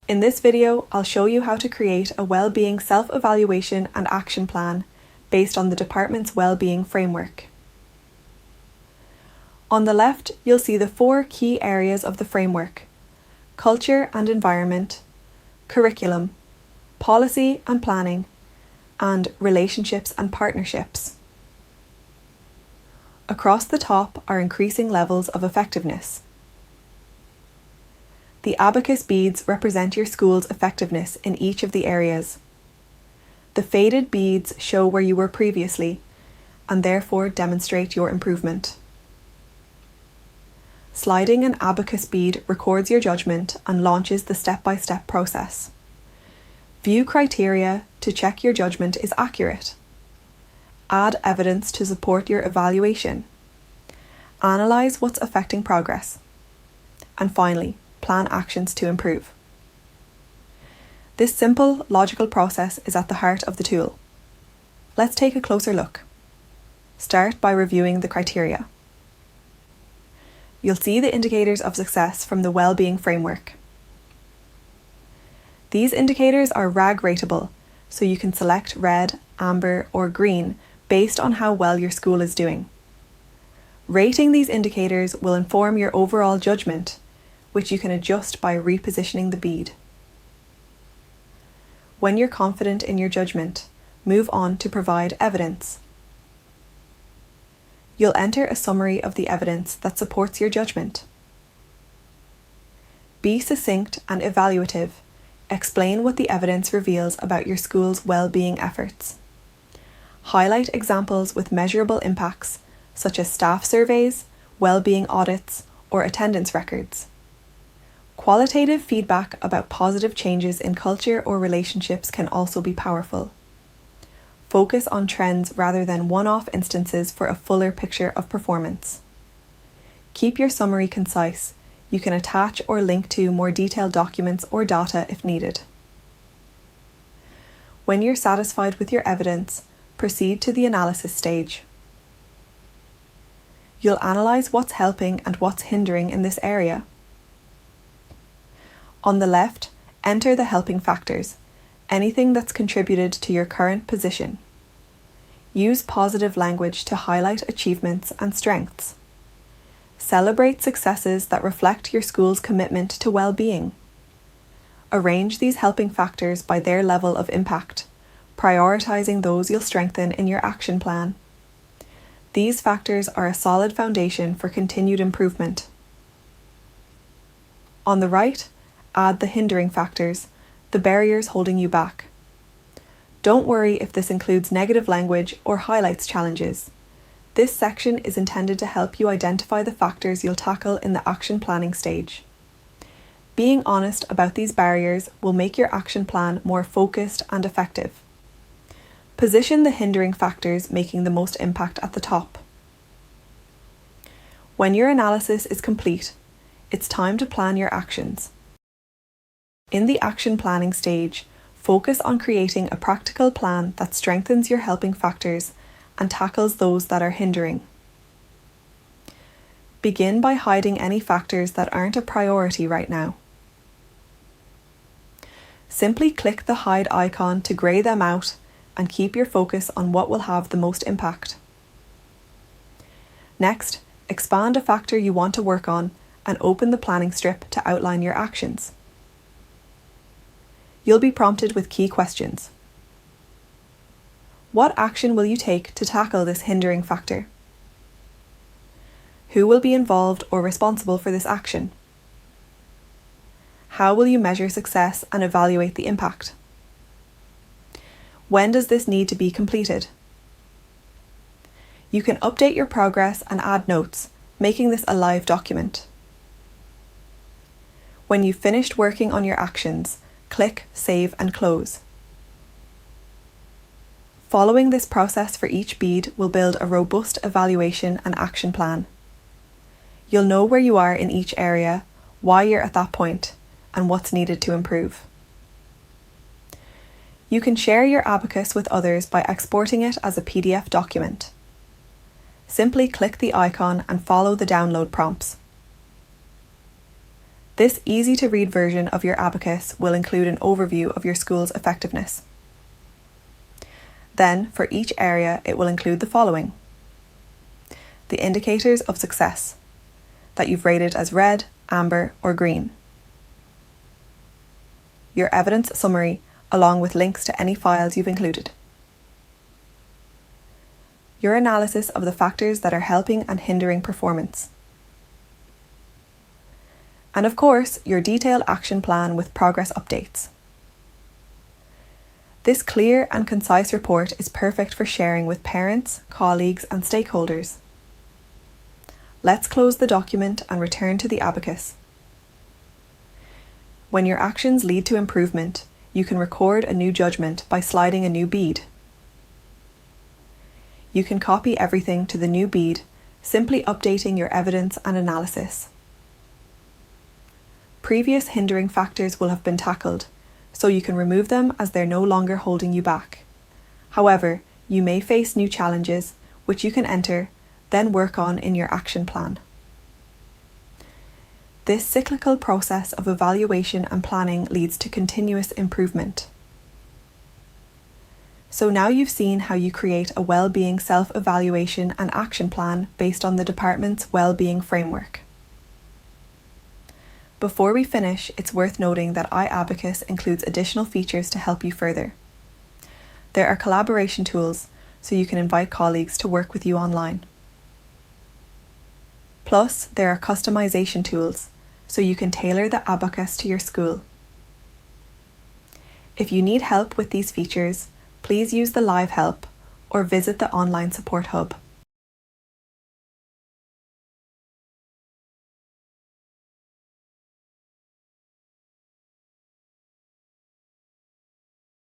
In this video, I'll show you how to create a Wellbeing self-evaluation and action plan based on the department's Wellbeing framework. On the left, you'll see the 4 key areas of the framework: culture and environment, curriculum, policy and planning, and relationships and partnerships. Across the top are increasing levels of effectiveness. The abacus beads represent your school's effectiveness in each of the areas. The faded beads show where you were previously and therefore demonstrate your improvement. Sliding an abacus bead records your judgment and launches the step-by-step process. View criteria to check your judgment is accurate. Add evidence to support your evaluation. Analyze what's affecting progress. And finally, plan actions to improve. This simple, logical process is at the heart of the tool. Let's take a closer look. Start by reviewing the criteria. You'll see the indicators of success from the Wellbeing framework. These indicators are RAG rateable, so you can select red, amber, or green based on how well your school is doing. Rating these indicators will inform your overall judgment, which you can adjust by repositioning the bead. When you're confident in your judgment, move on to provide evidence. You'll enter a summary of the evidence that supports your judgment. Be succinct and evaluative. Explain what the evidence reveals about your school's well-being efforts. Highlight examples with measurable impacts, such as staff surveys, well-being audits, or attendance records. Qualitative feedback about positive changes in culture or relationships can also be powerful. Focus on trends rather than one-off instances for a fuller picture of performance. Keep your summary concise. You can attach or link to more detailed documents or data if needed. When you're satisfied with your evidence, proceed to the analysis stage. You'll analyse what's helping and what's hindering in this area. On the left, enter the helping factors, anything that's contributed to your current position. Use positive language to highlight achievements and strengths. Celebrate successes that reflect your school's commitment to well-being. Arrange these helping factors by their level of impact, prioritising those you'll strengthen in your action plan. These factors are a solid foundation for continued improvement. On the right, add the hindering factors, the barriers holding you back. Don't worry if this includes negative language or highlights challenges. This section is intended to help you identify the factors you'll tackle in the action planning stage. Being honest about these barriers will make your action plan more focused and effective. Position the hindering factors making the most impact at the top. When your analysis is complete, it's time to plan your actions. In the action planning stage, focus on creating a practical plan that strengthens your helping factors and tackles those that are hindering. Begin by hiding any factors that aren't a priority right now. Simply click the hide icon to grey them out and keep your focus on what will have the most impact. Next, expand a factor you want to work on and open the planning strip to outline your actions. You'll be prompted with key questions. What action will you take to tackle this hindering factor? Who will be involved or responsible for this action? How will you measure success and evaluate the impact? When does this need to be completed? You can update your progress and add notes, making this a live document. When you've finished working on your actions, click Save and Close. Following this process for each bead will build a robust evaluation and action plan. You'll know where you are in each area, why you're at that point, and what's needed to improve. You can share your abacus with others by exporting it as a PDF document. Simply click the icon and follow the download prompts. This easy-to-read version of your abacus will include an overview of your school's effectiveness. Then, for each area, it will include the following: the indicators of success, that you've rated as red, amber, or green, your evidence summary, along with links to any files you've included, your analysis of the factors that are helping and hindering performance, and of course, your detailed action plan with progress updates. This clear and concise report is perfect for sharing with parents, colleagues, and stakeholders. Let's close the document and return to the abacus. When your actions lead to improvement, you can record a new judgment by sliding a new bead. You can copy everything to the new bead, simply updating your evidence and analysis. Previous hindering factors will have been tackled, so you can remove them as they're no longer holding you back. However, you may face new challenges, which you can enter, then work on in your action plan. This cyclical process of evaluation and planning leads to continuous improvement. So now you've seen how you create a well-being self-evaluation and action plan based on the department's well-being framework. Before we finish, it's worth noting that iAbacus includes additional features to help you further. There are collaboration tools, so you can invite colleagues to work with you online. Plus, there are customization tools, so you can tailor the abacus to your school. If you need help with these features, please use the live help or visit the online support hub.